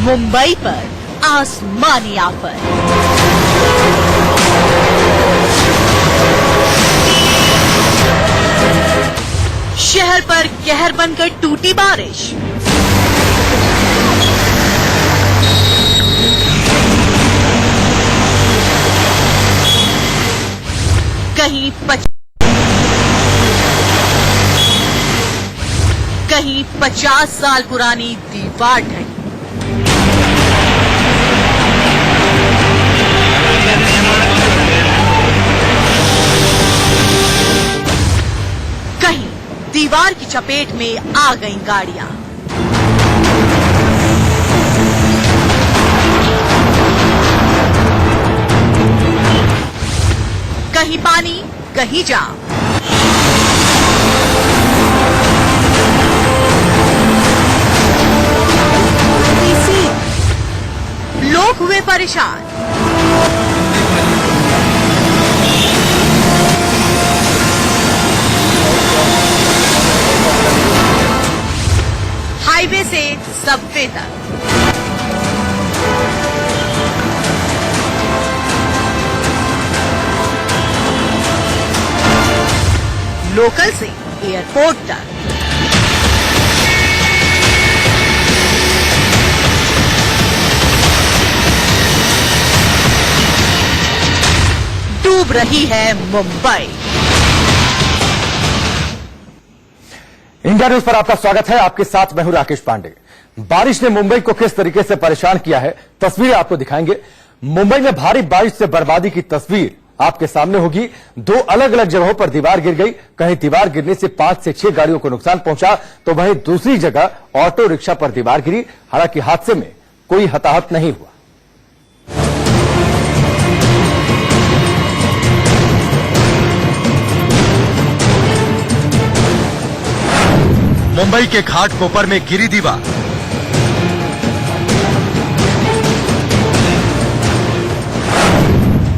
मुंबई पर आसमानी आफत। शहर पर कहर बनकर टूटी बारिश। कहीं 50 साल पुरानी दीवार ढही। कहीं दीवार की चपेट में आ गई गाड़ियां। कहीं पानी, कहीं जाम। लोग हुए परेशान। हाईवे से सबवे तक। लोकल से एयरपोर्ट तक। डूब रही है मुंबई। इंडिया न्यूज पर आपका स्वागत है। आपके साथ मैं हूं राकेश पांडे। बारिश ने मुंबई को किस तरीके से परेशान किया है, तस्वीरें आपको दिखाएंगे। मुंबई में भारी बारिश से बर्बादी की तस्वीर आपके सामने होगी। दो अलग अलग जगहों पर दीवार गिर गई। कहीं दीवार गिरने से 5 से 6 गाड़ियों को नुकसान पहुंचा, तो वहीं दूसरी जगह ऑटो रिक्शा पर दीवार गिरी। हालांकि हादसे में कोई हताहत नहीं हुआ। मुंबई के घाटकोपर में गिरी दीवार।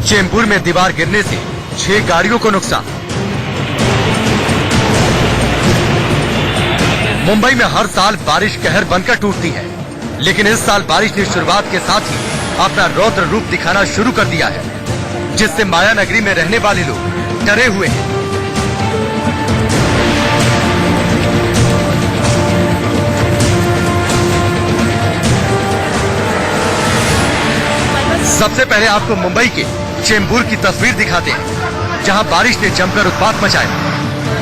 चेंबूर में दीवार गिरने से 6 गाड़ियों को नुकसान। मुंबई में हर साल बारिश कहर बनकर टूटती है, लेकिन इस साल बारिश ने शुरुआत के साथ ही अपना रौद्र रूप दिखाना शुरू कर दिया है, जिससे माया नगरी में रहने वाले लोग डरे हुए हैं। सबसे पहले आपको मुंबई के चेंबूर की तस्वीर दिखाते हैं, जहां बारिश ने जमकर उत्पात मचाया।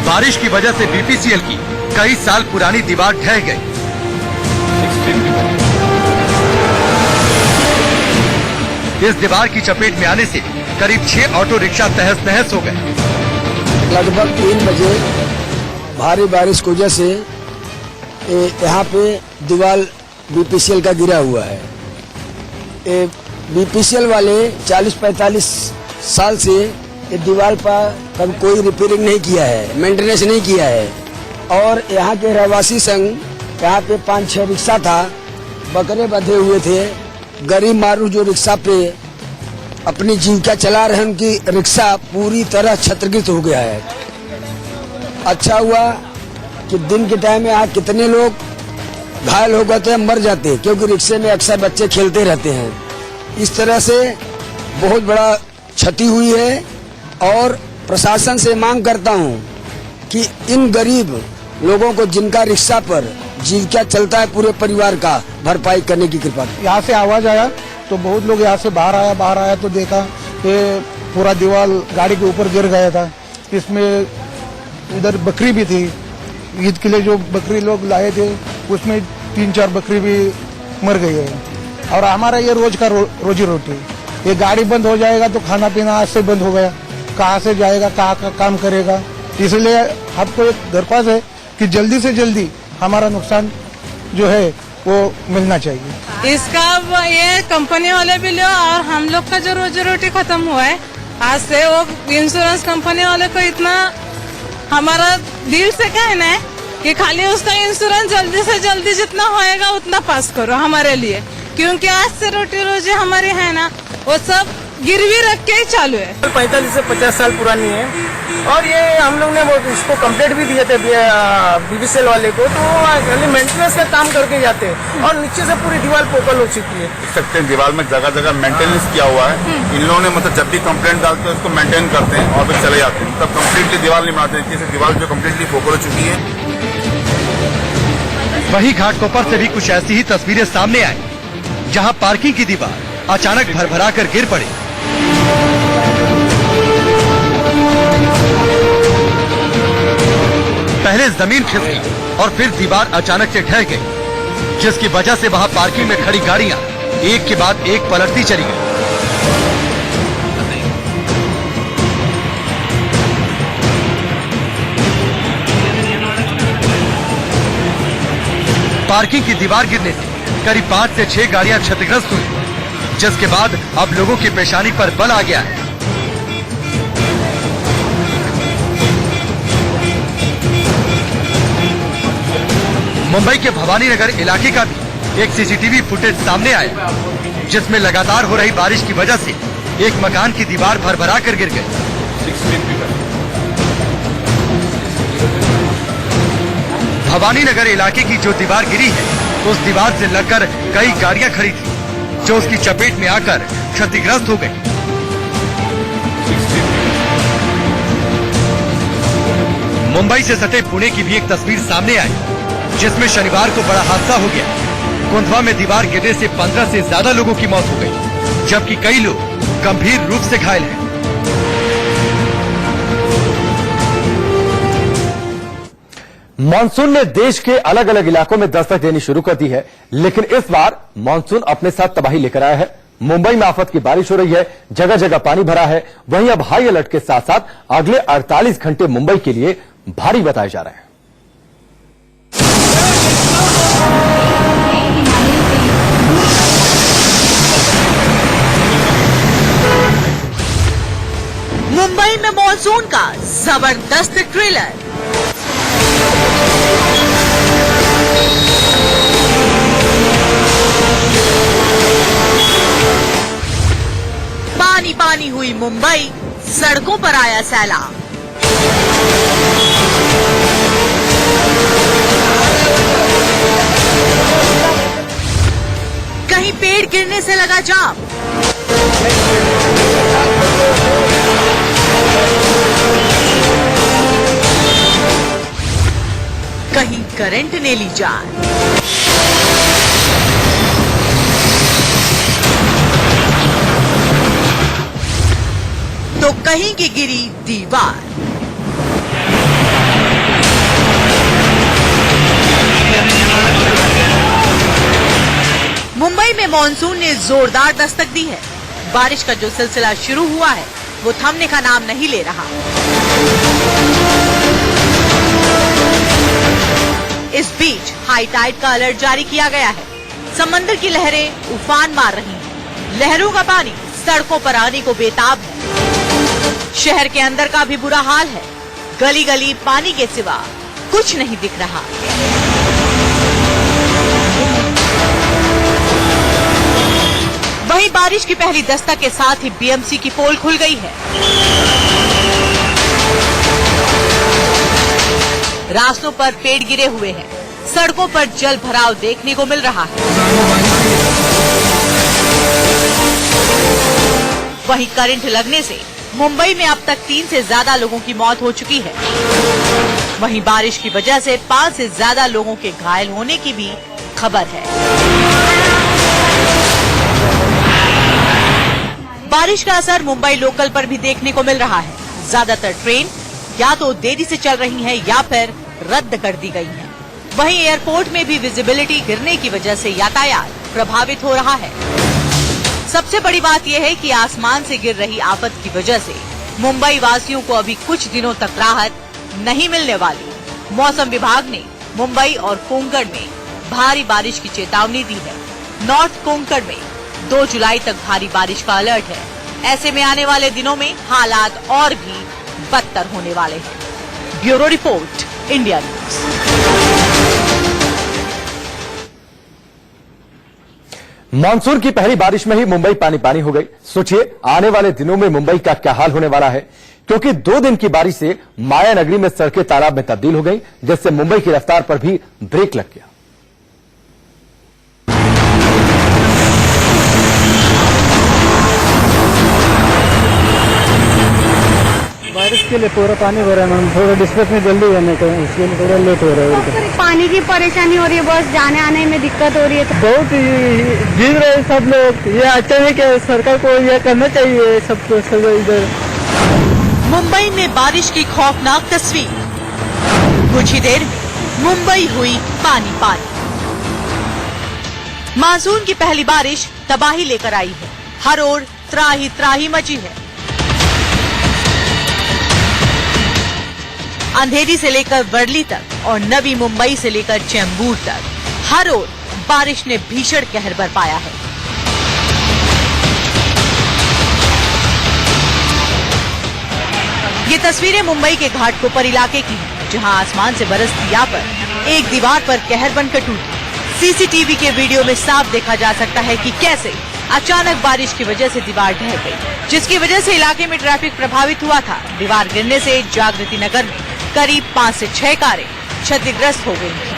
बारिश की वजह से बीपीसीएल की कई साल पुरानी दीवार ढह गई। इस दीवार की चपेट में आने से करीब 6 ऑटो रिक्शा तहस नहस हो गए। लगभग 3 बजे भारी बारिश की वजह से यहाँ पे दीवार बीपीसीएल का गिरा हुआ है। बीपीसीएल वाले 40-45 साल से ये दीवार पर कभी कोई रिपेयरिंग नहीं किया है, मेंटेनेंस नहीं किया है। और यहाँ के रहवासी संघ, यहाँ पे 5-6 रिक्शा था, बकरे बंधे हुए थे। गरीब मारू जो रिक्शा पे अपनी जीविका चला रहे, उनकी रिक्शा पूरी तरह क्षतिग्रस्त हो गया है। अच्छा हुआ कि दिन के टाइम में यहाँ कितने लोग घायल हो गए थे, मर जाते, क्योंकि रिक्शे में अक्सर बच्चे खेलते रहते हैं। इस तरह से बहुत बड़ा क्षति हुई है और प्रशासन से मांग करता हूं कि इन गरीब लोगों को, जिनका रिक्शा पर जीविका चलता है पूरे परिवार का, भरपाई करने की कृपा। यहाँ से आवाज आया तो बहुत लोग यहाँ से बाहर आया तो देखा कि पूरा दीवार गाड़ी के ऊपर गिर गया था। इसमें इधर बकरी भी थी, ईद के लिए जो बकरी लोग लाए थे उसमें 3-4 बकरी भी मर गई है। और हमारा ये रोज का रोजी रोटी, ये गाड़ी बंद हो जाएगा तो खाना पीना आज से बंद हो गया, कहाँ से जाएगा, कहाँ का काम करेगा। इसलिए आपको एक दरख्वास्त है कि जल्दी से जल्दी हमारा नुकसान जो है वो मिलना चाहिए। इसका ये कंपनी वाले भी लो, और हम लोग का जो रोजी रोटी खत्म हुआ है आज से, वो इंश्योरेंस कंपनी वाले को इतना हमारा दिल से कहना है कि खाली उसका इंश्योरेंस जल्दी से जल्दी जितना होएगा उतना पास करो हमारे लिए, क्योंकि आज से रोटी रोजी हमारी है ना, वो सब गिरवी रख के ही चालू है। 45 से 50 साल पुरानी है और ये हम लोग ने वो इसको कंप्लेंट भी दिए थे बीबीसीएल वाले को, तो खाली मेंटेनेंस का काम करके जाते हैं और नीचे से पूरी दीवार पोकल हो चुकी है। देख सकते हैं दीवार में जगह जगह मेंटेनेंस किया हुआ है। इन लोगों ने मतलब जब भी कंप्लेंट डालते हैं उसको मेंटेन करते हैं और फिर चले जाते हैं, तब कम्प्लीटली दीवार नहीं बनाते हैं। जैसे दीवार जो कम्प्लीटली पोकल हो चुकी है। वहीं घाटकोपर से भी कुछ ऐसी ही तस्वीरें सामने आई, जहां पार्किंग की दीवार अचानक भरभरा कर गिर पड़ी। पहले जमीन खिसकी और फिर दीवार अचानक से ढह गई, जिसकी वजह से वहां पार्किंग में खड़ी गाड़ियां एक के बाद एक पलटती चली गई। पार्किंग की दीवार गिरने से करीब 5 से 6 गाड़ियां क्षतिग्रस्त हुई, जिसके बाद अब लोगों की परेशानी पर बल आ गया है। मुंबई के भवानी नगर इलाके का भी एक सीसीटीवी फुटेज सामने आया, जिसमें लगातार हो रही बारिश की वजह से एक मकान की दीवार भरभरा कर गिर गई। भवानी नगर इलाके की जो दीवार गिरी है, उस दीवार से लगकर कई गाड़ियां खड़ी थी, जो उसकी चपेट में आकर क्षतिग्रस्त हो गई। मुंबई से सटे पुणे की भी एक तस्वीर सामने आई, जिसमें शनिवार को बड़ा हादसा हो गया। कुंधवा में दीवार गिरने से 15 से ज्यादा लोगों की मौत हो गई, जबकि कई लोग गंभीर रूप से घायल हैं। मानसून ने देश के अलग अलग इलाकों में दस्तक देनी शुरू कर दी है, लेकिन इस बार मानसून अपने साथ तबाही लेकर आया है। मुंबई में आफत की बारिश हो रही है, जगह जगह पानी भरा है। वहीं अब हाई अलर्ट के साथ साथ अगले 48 घंटे मुंबई के लिए भारी बताए जा रहे हैं। मुंबई में मॉनसून का जबरदस्त ट्रेलर। पानी पानी हुई मुंबई, सड़कों पर आया सैलाब। कहीं पेड़ गिरने से लगा जाम, कहीं करंट ने ली जान। तो कहीं की गिरी दीवार। मुंबई में मॉनसून ने जोरदार दस्तक दी है। बारिश का जो सिलसिला शुरू हुआ है, वो थमने का नाम नहीं ले रहा। इस बीच हाई टाइड का अलर्ट जारी किया गया है। समंदर की लहरें उफान मार रही हैं। लहरों का पानी सड़कों पर आने को बेताब है। शहर के अंदर का भी बुरा हाल है। गली गली पानी के सिवा कुछ नहीं दिख रहा। वहीं बारिश की पहली दस्तक के साथ ही बीएमसी की पोल खुल गई है। रास्तों पर पेड़ गिरे हुए हैं। सड़कों पर जल भराव देखने को मिल रहा है। वहीं करंट लगने से मुंबई में अब तक 3 से ज्यादा लोगों की मौत हो चुकी है। वहीं बारिश की वजह से 5 से ज्यादा लोगों के घायल होने की भी खबर है। बारिश का असर मुंबई लोकल पर भी देखने को मिल रहा है। ज्यादातर ट्रेन या तो देरी से चल रही हैं या फिर रद्द कर दी गई हैं। वहीं एयरपोर्ट में भी विजिबिलिटी गिरने की वजह से यातायात प्रभावित हो रहा है। सबसे बड़ी बात यह है कि आसमान से गिर रही आफत की वजह से मुंबई वासियों को अभी कुछ दिनों तक राहत नहीं मिलने वाली। मौसम विभाग ने मुंबई और कोंकण में भारी बारिश की चेतावनी दी है। नॉर्थ कोंकण में 2 जुलाई तक भारी बारिश का अलर्ट है। ऐसे में आने वाले दिनों में हालात और भी बदतर होने वाले हैं। Bureau report, India news. Monsoon की पहली बारिश में ही मुंबई पानी पानी हो गई। सोचिए आने वाले दिनों में मुंबई का क्या हाल होने वाला है, क्योंकि 2 दिन की बारिश से माया नगरी में सड़कें तालाब में तब्दील हो गई, जिससे मुंबई की रफ्तार पर भी ब्रेक लग गया। बारिश के लिए पूरा पानी भरा है मैम, थोड़ा डिस्पेच में जल्दी जाने का, इसके लिए थोड़ा लेट हो रहा है। पानी की परेशानी हो रही है, बस जाने आने में दिक्कत हो रही है। बहुत गिर रहे हैं सब लोग, ये अच्छा है कि सरकार को यह करना चाहिए सबको। सब इधर मुंबई में बारिश की खौफनाक तस्वीर। कुछ ही देर मुंबई हुई पानी पानी। मानसून की पहली बारिश तबाही लेकर आई है। हर ओर त्राही त्राही मची है। अंधेरी से लेकर वर्ली तक और नवी मुंबई से लेकर चेंबूर तक हर ओर बारिश ने भीषण कहर बरपाया है। ये तस्वीरें मुंबई के घाटकोपर इलाके की हैं, जहां आसमान से बरसती या पर एक दीवार पर कहर बनकर टूटी। सीसीटीवी के वीडियो में साफ देखा जा सकता है कि कैसे अचानक बारिश की वजह से दीवार ढह गई, जिसकी वजह से इलाके में ट्रैफिक प्रभावित हुआ था। दीवार गिरने से जागृति नगर में करीब 5 से 6 कारें क्षतिग्रस्त हो गई थी।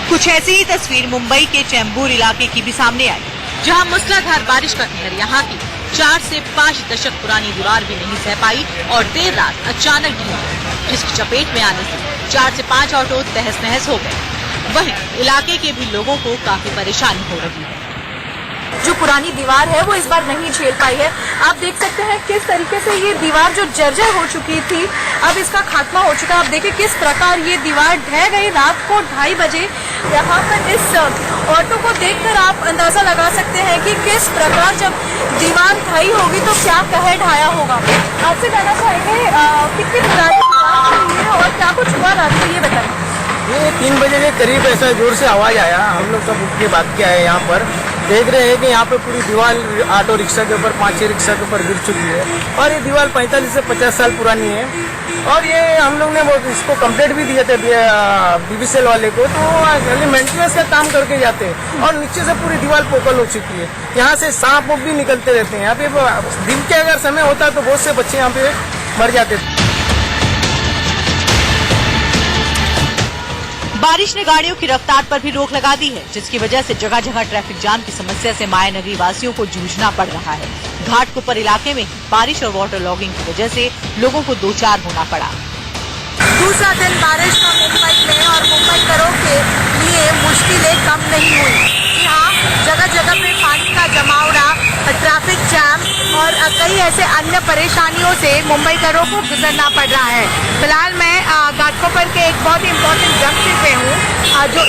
कुछ ऐसी ही तस्वीर मुंबई के चेंबूर इलाके की भी सामने आई, जहां मूसलाधार बारिश का कहर यहां की 4 से 5 दशक पुरानी दीवार भी नहीं सह पाई और देर रात अचानक ढह गई, जिसकी चपेट में आने से 4 से 5 ऑटो तहस नहस हो गए। वहीं इलाके के भी लोगों को काफी परेशानी हो रही है। जो पुरानी दीवार है वो इस बार नहीं झेल पाई है। आप देख सकते हैं किस तरीके से ये दीवार जो जर्जर हो चुकी थी, अब इसका खात्मा हो चुका है। आप देखिए किस प्रकार ये दीवार ढह गई रात को 2:30 बजे। यहाँ पर इस ऑटो को देखकर आप अंदाजा लगा सकते हैं कि किस प्रकार जब दीवार ढही होगी तो क्या कहर ढाया होगा। आपसे कहना चाहेंगे कितनी पुरानी दीवार है और क्या कुछ हुआ रात को, ये बताएं। ये 3 बजे के करीब ऐसा जोर से आवाज आया, हम लोग सब उठ के बात किया है। यहाँ पर देख रहे हैं कि यहाँ पे पूरी दीवार ऑटो रिक्शा के ऊपर 5-6 रिक्शा के ऊपर गिर चुकी है और ये दीवार 45 से 50 साल पुरानी है। और ये हम लोग ने वो इसको कंप्लेंट भी दिए थे बीबीसीएल वाले को, तो खाली मेंटेनेंस का काम करके जाते हैं और नीचे से पूरी दीवार पोकल हो चुकी है। यहाँ से सांप भी निकलते रहते हैं। यहाँ पे दिन के अगर समय होता तो बहुत से बच्चे यहाँ पे मर जाते थे। बारिश ने गाड़ियों की रफ्तार पर भी रोक लगा दी है, जिसकी वजह से जगह जगह ट्रैफिक जाम की समस्या से माया नगरी वासियों को जूझना पड़ रहा है। घाटकोपर इलाके में बारिश और वाटर लॉगिंग की वजह से लोगों को 2-4 होना पड़ा। दूसरा दिन बारिश का मुंबई में और मुंबईकरों के लिए मुश्किलें कम नहीं हुई। यहाँ जगह जगह पे पानी का जमाव रहा, ट्रैफिक जैम और कई ऐसे अन्य परेशानियों से मुंबईकरों को गुजरना पड़ रहा है। फिलहाल मैं घाटकोपर के एक बहुत ही इम्पोर्टेंट जंक्शन पे हूँ, जो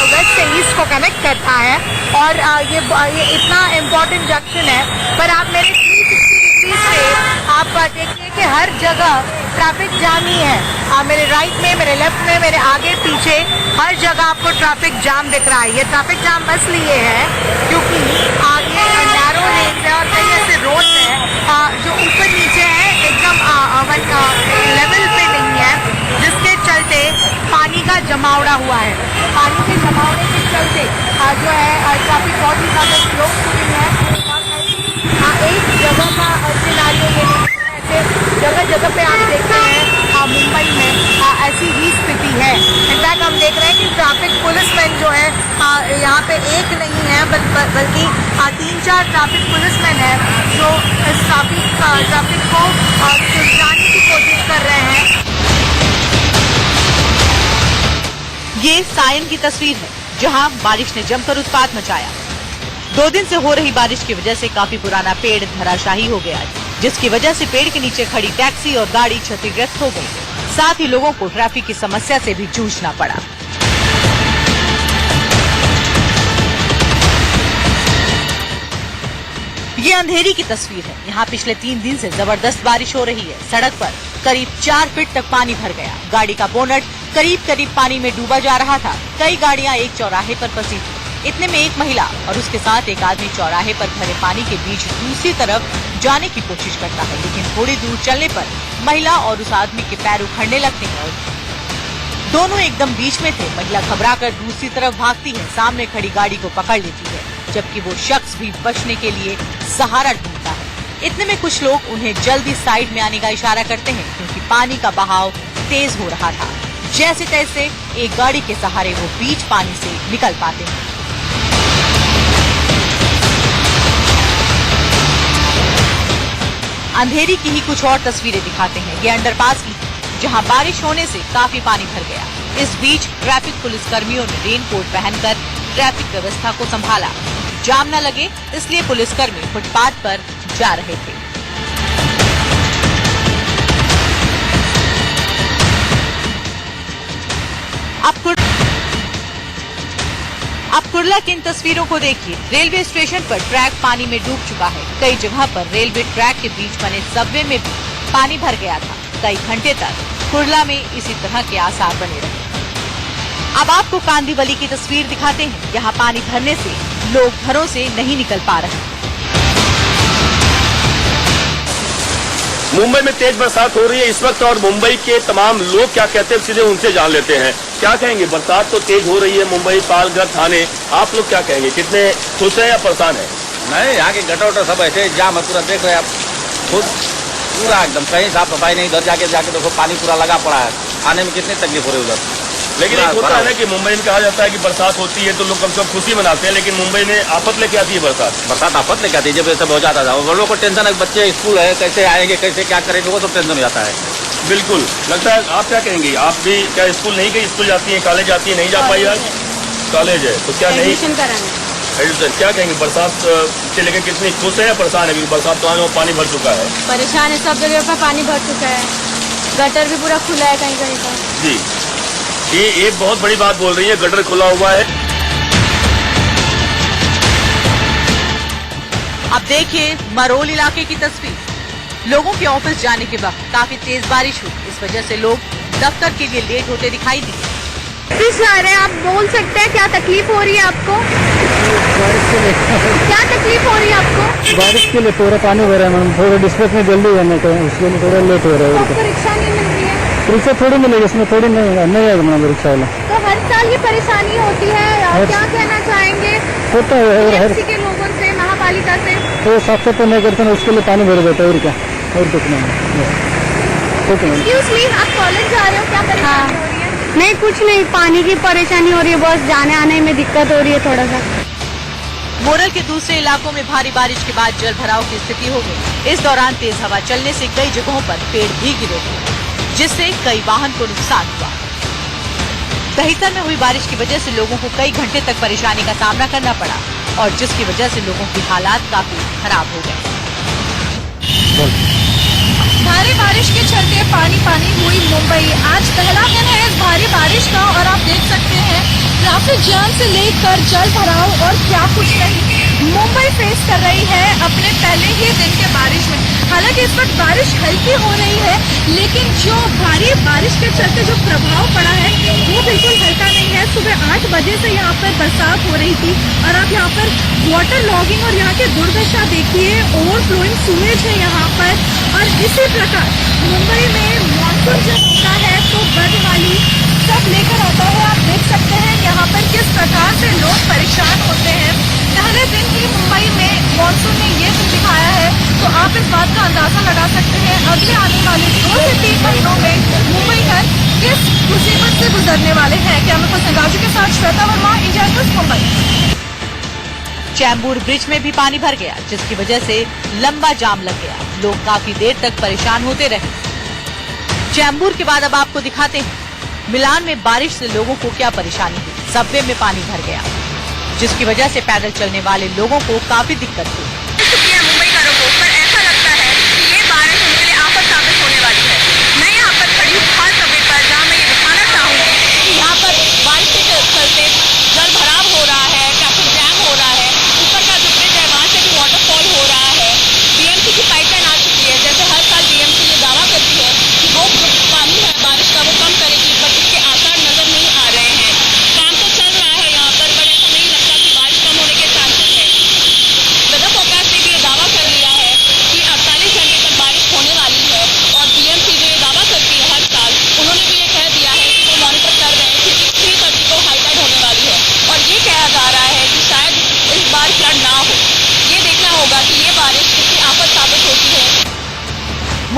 वेस्ट से ईस्ट को कनेक्ट करता है और ये इतना इम्पोर्टेंट जंक्शन है। पर आप मेरे 360 डिग्री से आप देखिए कि हर जगह ट्रैफिक जाम ही है। मेरे राइट में, मेरे लेफ्ट में, मेरे आगे पीछे हर जगह आपको ट्रैफिक जाम दिख रहा है। ये ट्रैफिक जाम बस लिए है क्योंकि आगे नैरो लेन है और कई ऐसे रोड है जो ऊपर नीचे है, एकदम लेवल पे नहीं है, जिसके चलते पानी का जमावड़ा हुआ है। पानी के जमावड़े के चलते जो है ट्रैफिक बहुत ही ज्यादा स्लो हो रही है। एक जगह का सिनारियो ये नहीं, जगह जगह पे आप देखते हैं मुंबई में ऐसी ही स्थिति है। इनफैक्ट हम देख रहे हैं कि ट्रैफिक पुलिसमैन जो है यहाँ पे एक नहीं है बल्कि 3-4 ट्रैफिक पुलिसमैन है जो इस ट्रैफिक को सुलझाने की कोशिश कर रहे हैं। ये सायन की तस्वीर है, जहां बारिश ने जमकर उत्पात मचाया। 2 दिन से हो रही बारिश की वजह से काफी पुराना पेड़ धराशायी हो गया, जिसकी वजह से पेड़ के नीचे खड़ी टैक्सी और गाड़ी क्षतिग्रस्त हो गई। साथ ही लोगों को ट्रैफिक की समस्या से भी जूझना पड़ा। ये अंधेरी की तस्वीर है। यहाँ पिछले 3 दिन से जबरदस्त बारिश हो रही है। सड़क पर करीब 4 फीट तक पानी भर गया। गाड़ी का बोनट करीब पानी में डूबा जा रहा था। कई गाड़ियां एक चौराहे पर फंसी थी। इतने में एक महिला और उसके साथ एक आदमी चौराहे पर भरे पानी के बीच दूसरी तरफ जाने की कोशिश करता है, लेकिन थोड़ी दूर चलने पर महिला और उस आदमी के पैर उखड़ने लगते हैं दोनों एकदम बीच में थे। महिला घबराकर दूसरी तरफ भागती है, सामने खड़ी गाड़ी को पकड़ लेती है, जबकि वो शख्स भी बचने के लिए सहारा ढूंढता है। इतने में कुछ लोग उन्हें जल्दी साइड में आने का इशारा करते हैं, क्योंकि पानी का बहाव तेज हो रहा था। जैसे तैसे एक गाड़ी के सहारे वो बीच पानी से निकल पाते हैं। अंधेरी की ही कुछ और तस्वीरें दिखाते हैं। ये अंडरपास की, जहां बारिश होने से काफी पानी भर गया। इस बीच ट्रैफिक पुलिस कर्मियों ने रेनकोट पहनकर ट्रैफिक व्यवस्था को संभाला। जाम न लगे इसलिए पुलिसकर्मी फुटपाथ पर जा रहे थे। अब कुर्ला की इन तस्वीरों को देखिए। रेलवे स्टेशन पर ट्रैक पानी में डूब चुका है। कई जगह पर रेलवे ट्रैक के बीच बने सबवे में भी पानी भर गया था। कई घंटे तक कुर्ला में इसी तरह के आसार बने रहे। अब आपको कांदीवली की तस्वीर दिखाते हैं। यहाँ पानी भरने से लोग घरों से नहीं निकल पा रहे। मुंबई में तेज बरसात हो रही है इस वक्त, और मुंबई के तमाम लोग क्या कहते हैं सीधे उनसे जान लेते हैं। क्या कहेंगे, बरसात तो तेज हो रही है मुंबई, पालघर, थाने, आप लोग क्या कहेंगे, कितने खुश हैं या परेशान हैं? नहीं, यहाँ के गटर वटर सब ऐसे जाम है, पूरा देख रहे हैं आप खुद, पूरा एकदम कहीं साफ सफाई नहीं। इधर जाके देखो पानी पूरा लगा पड़ा है, आने में कितनी तकलीफ हो रही है उधर। लेकिन एक होता है ना कि मुंबई में कहा जाता है कि बरसात होती है तो लोग कम से कम खुशी मनाते हैं, लेकिन मुंबई में आफत लेके आती है बरसात आफत लेके आती है। जब ऐसा हो जाता था वो लोगों को टेंशन है, बच्चे स्कूल है, कैसे आएंगे, कैसे क्या करेंगे, वो सब टेंशन हो जाता है। बिल्कुल, लगता है आप क्या कहेंगे, आप भी क्या स्कूल नहीं गई, स्कूल जाती है, कॉलेज जाती है, नहीं जा पाई आज? कॉलेज है तो क्या नहीं एडमिशन, क्या कहेंगे, बरसात से लेकर कितनी खुश है या परेशान है? बरसात तो आने में पानी भर चुका है, परेशान है, सब जगह पर पानी भर चुका है, गटर भी पूरा खुला है कहीं कहीं पर। जी, ये एक बहुत बड़ी बात बोल रही है, गटर खुला हुआ है। अब देखिए मरोल इलाके की तस्वीर। लोगों के ऑफिस जाने के वक्त काफी तेज बारिश हुई। इस वजह से लोग दफ्तर के लिए लेट होते दिखाई दिए। ऑफिस जा रहे हैं, आप बोल सकते हैं क्या तकलीफ हो रही है आपको? क्या तकलीफ हो रही है आपको? बारिश के लिए पूरा पानी भरा है मैडम, थोड़ा डिस्पैच में जल्दी जाने का, उसके लिए थोड़ा लेट हो रहा है। आपको रिक्शा नहीं मिल रही है? रिक्शा थोड़ी मिलेगी, इसमें थोड़ी नहीं आएगा मैडम रिक्शा वाला। तो हर साल ये परेशानी होती है, आप क्या कहना चाहेंगे होता है? और हर के लोगों से, महापालिका से तो साफ सफाई नहीं करते ना, उसके लिए पानी भर जाता है, और क्या, और कुछ नहीं। आप कॉलेज जा रहे हो, क्या परेशानी हो रही है? नहीं, कुछ नहीं, पानी की परेशानी हो रही है, बस जाने आने में दिक्कत हो रही है थोड़ा सा। मोरल के दूसरे इलाकों में भारी बारिश के बाद जल भराव की स्थिति हो गई। इस दौरान तेज हवा चलने से कई जगहों पर पेड़ भी गिरे थे, जिससे कई वाहन को नुकसान हुआ। दहिसर में हुई बारिश की वजह से लोगों को कई घंटे तक परेशानी का सामना करना पड़ा, और जिसकी वजह से लोगों की हालात काफी खराब हो गए। भारी बारिश के चलते पानी पानी हुई मुंबई। आज पहला दिन है इस भारी बारिश का, और आप देख सकते हैं ट्रैफिक जाम से लेकर जल भराव और क्या कुछ नहीं मुंबई फेस कर रही है अपने पहले ही दिन के बारिश में। हालांकि इस वक्त बारिश हल्की हो रही है, लेकिन जो भारी बारिश के चलते जो प्रभाव पड़ा है वो बिल्कुल हल्का नहीं है। सुबह 8 बजे से यहाँ पर बरसात हो रही थी, और आप यहाँ पर वाटर लॉगिंग और यहाँ की दुर्दशा देखिए, ओवरफ्लोइंग सूरेज है यहाँ पर। और इसी प्रकार मुंबई में मॉनसून जब होता है तो बदहाली सब लेकर आता है। आप देख सकते हैं यहाँ पर किस प्रकार से लोग परेशान होते हैं। पहले दिन ही मुंबई में मॉनसून ने ये दिन दिखाया है, तो आप इस बात का अंदाजा लगा सकते हैं अगले आने वाले 2 से 3 महीनों में मुंबई घर किस मुसीबत से गुजरने वाले हैं। कैमरा पर्सन राजू के साथ Shweta Verma, India news, Mumbai. Chembur bridge में भी पानी भर गया, जिसकी वजह से लंबा जाम लग गया। लोग काफी देर तक परेशान होते रहे। चैम्बूर के बाद अब आपको दिखाते हैं मिलान में बारिश से लोगों को क्या परेशानी हुई। सबवे में पानी भर गया, जिसकी वजह से पैदल चलने वाले लोगों को काफी दिक्कत हुई। मुंबईकरों को पर ऐसा लगता है कि ये बारिश उनके लिए आफत साबित होने वाली है। मैं यहाँ पर खड़ी हूँ खास सबवे पर, जहाँ मैं ये दिखाना चाहूँगी कि यहाँ पर बारिश के चलते जल भराव हो रहा है, ट्रैफिक जैम हो रहा है। ऊपर का जो ब्रिज है वहाँ से भी वाटरफॉल हो रहा है। बीएमसी की पाइपलाइन आ चुकी है। जैसे हर साल बीएमसी ये दावा करती है कि वो पानी है बारिश का वो कम करेगी, पर इसके आसार नजर नहीं आ रहे हैं। काम तो चल रहा है यहाँ पर, ऐसा नहीं लगता कि बारिश कम होने के चांसेस है।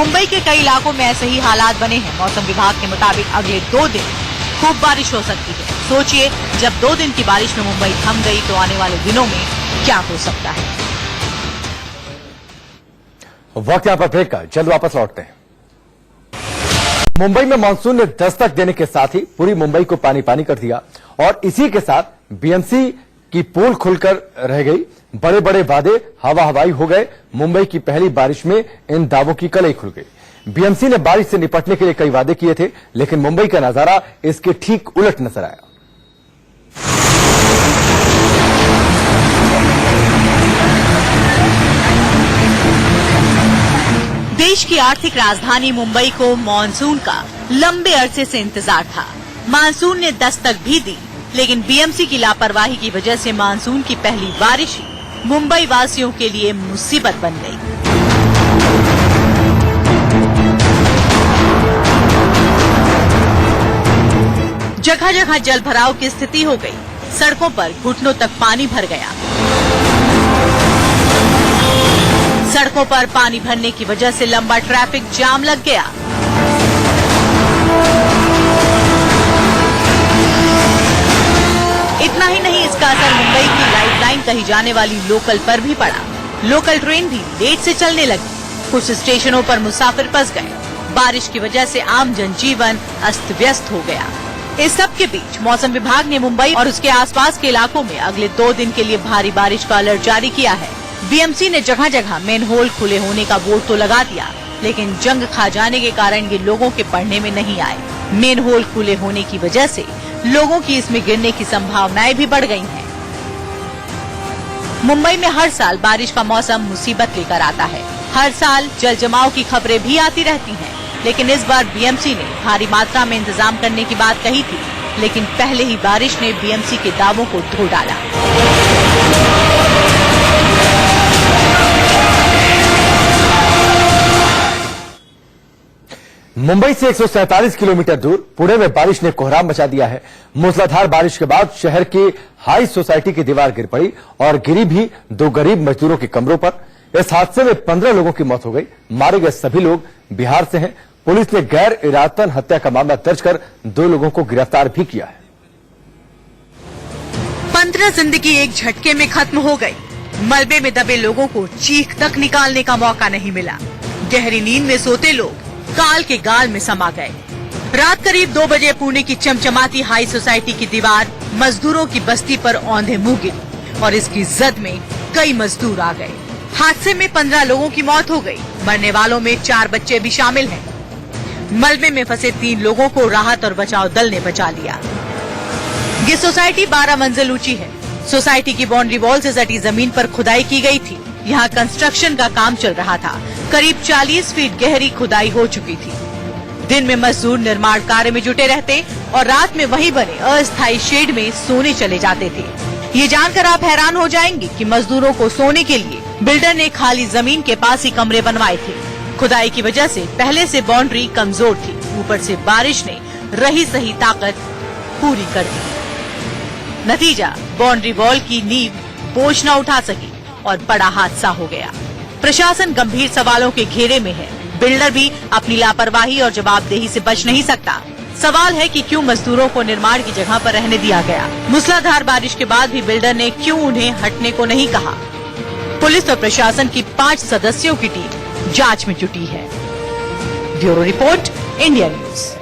मुंबई के कई इलाकों में ऐसे ही हालात बने हैं। मौसम विभाग के मुताबिक अगले 2 दिन खूब बारिश हो सकती है। सोचिए, जब 2 दिन की बारिश में मुंबई थम गई तो आने वाले दिनों में क्या हो सकता है। वक्त यहाँ पर ब्रेक का, जल्द वापस लौटते हैं। मुंबई में मानसून ने दस्तक देने के साथ ही पूरी मुंबई को पानी पानी कर दिया और इसी के साथ बीएमसी की पोल खुलकर रह गई। बड़े बड़े वादे हवा हवाई हो गए। मुंबई की पहली बारिश में इन दावों की कलई खुल गई। बीएमसी ने बारिश से निपटने के लिए कई वादे किए थे, लेकिन मुंबई का नजारा इसके ठीक उलट नजर आया। देश की आर्थिक राजधानी मुंबई को मानसून का लंबे अरसे से इंतजार था। मानसून ने दस्तक भी दी, लेकिन बीएमसी की लापरवाही की वजह से मानसून की पहली बारिश ही मुंबई वासियों के लिए मुसीबत बन गई। जगह जगह जल भराव की स्थिति हो गई। सड़कों पर घुटनों तक पानी भर गया। सड़कों पर पानी भरने की वजह से लंबा ट्रैफिक जाम लग गया। इतना ही नहीं, इसका असर मुंबई की लाइफलाइन कही जाने वाली लोकल पर भी पड़ा। लोकल ट्रेन भी लेट से चलने लगी। कुछ स्टेशनों पर मुसाफिर फंस गए। बारिश की वजह से आम जनजीवन अस्त व्यस्त हो गया। इस सब के बीच मौसम विभाग ने मुंबई और उसके आसपास के इलाकों में अगले 2 दिन के लिए भारी बारिश का अलर्ट जारी किया है। बीएमसी ने जगह जगह मेन होल खुले होने का बोर्ड तो लगा दिया, लेकिन जंग खा जाने के कारण ये लोगों के पढ़ने में नहीं आए। मेन होल खुले होने की वजह से लोगों की इसमें गिरने की संभावनाएं भी बढ़ गई हैं। मुंबई में हर साल बारिश का मौसम मुसीबत लेकर आता है। हर साल जल जमाव की खबरें भी आती रहती हैं, लेकिन इस बार बीएमसी ने भारी मात्रा में इंतजाम करने की बात कही थी, लेकिन पहले ही बारिश ने बीएमसी के दावों को धो डाला। मुंबई से 147 किलोमीटर दूर पुणे में बारिश ने कोहराम मचा दिया है। मूसलाधार बारिश के बाद शहर की हाई सोसाइटी की दीवार गिर पड़ी और गिरी भी 2 गरीब मजदूरों के कमरों पर। इस हादसे में 15 लोगों की मौत हो गई। मारे गए सभी लोग बिहार से हैं। पुलिस ने गैर इरादतन हत्या का मामला दर्ज कर 2 लोगों को गिरफ्तार भी किया है। 15 जिंदगी एक झटके में खत्म हो गई। मलबे में दबे लोगों को चीख तक निकालने का मौका नहीं मिला। गहरी नींद में सोते लोग काल के गाल में समा गए। रात करीब 2 बजे पुणे की चमचमाती हाई सोसाइटी की दीवार मजदूरों की बस्ती पर औंधे मुंह गिरी और इसकी जद में कई मजदूर आ गए। हादसे में 15 लोगों की मौत हो गई। मरने वालों में 4 बच्चे भी शामिल हैं। मलबे में फंसे 3 लोगों को राहत और बचाव दल ने बचा लिया। ये सोसाइटी 12 मंजिल ऊंची है। सोसाइटी की बाउंड्री वॉल से सटी जमीन पर खुदाई की गई थी। यहाँ कंस्ट्रक्शन का काम चल रहा था। करीब 40 फीट गहरी खुदाई हो चुकी थी। दिन में मजदूर निर्माण कार्य में जुटे रहते और रात में वहीं बने अस्थायी शेड में सोने चले जाते थे। ये जानकर आप हैरान हो जाएंगे कि मजदूरों को सोने के लिए बिल्डर ने खाली जमीन के पास ही कमरे बनवाए थे। खुदाई की वजह से पहले से बाउंड्री कमजोर थी। ऊपर से बारिश ने रही सही ताकत पूरी कर दी। नतीजा, बाउंड्री वॉल की नींव बोझ न उठा सकी और बड़ा हादसा हो गया। प्रशासन गंभीर सवालों के घेरे में है। बिल्डर भी अपनी लापरवाही और जवाबदेही से बच नहीं सकता। सवाल है कि क्यों मजदूरों को निर्माण की जगह पर रहने दिया गया। मूसलाधार बारिश के बाद भी बिल्डर ने क्यों उन्हें हटने को नहीं कहा। पुलिस और प्रशासन की 5 सदस्यों की टीम जांच में जुटी है। Bureau report, India news.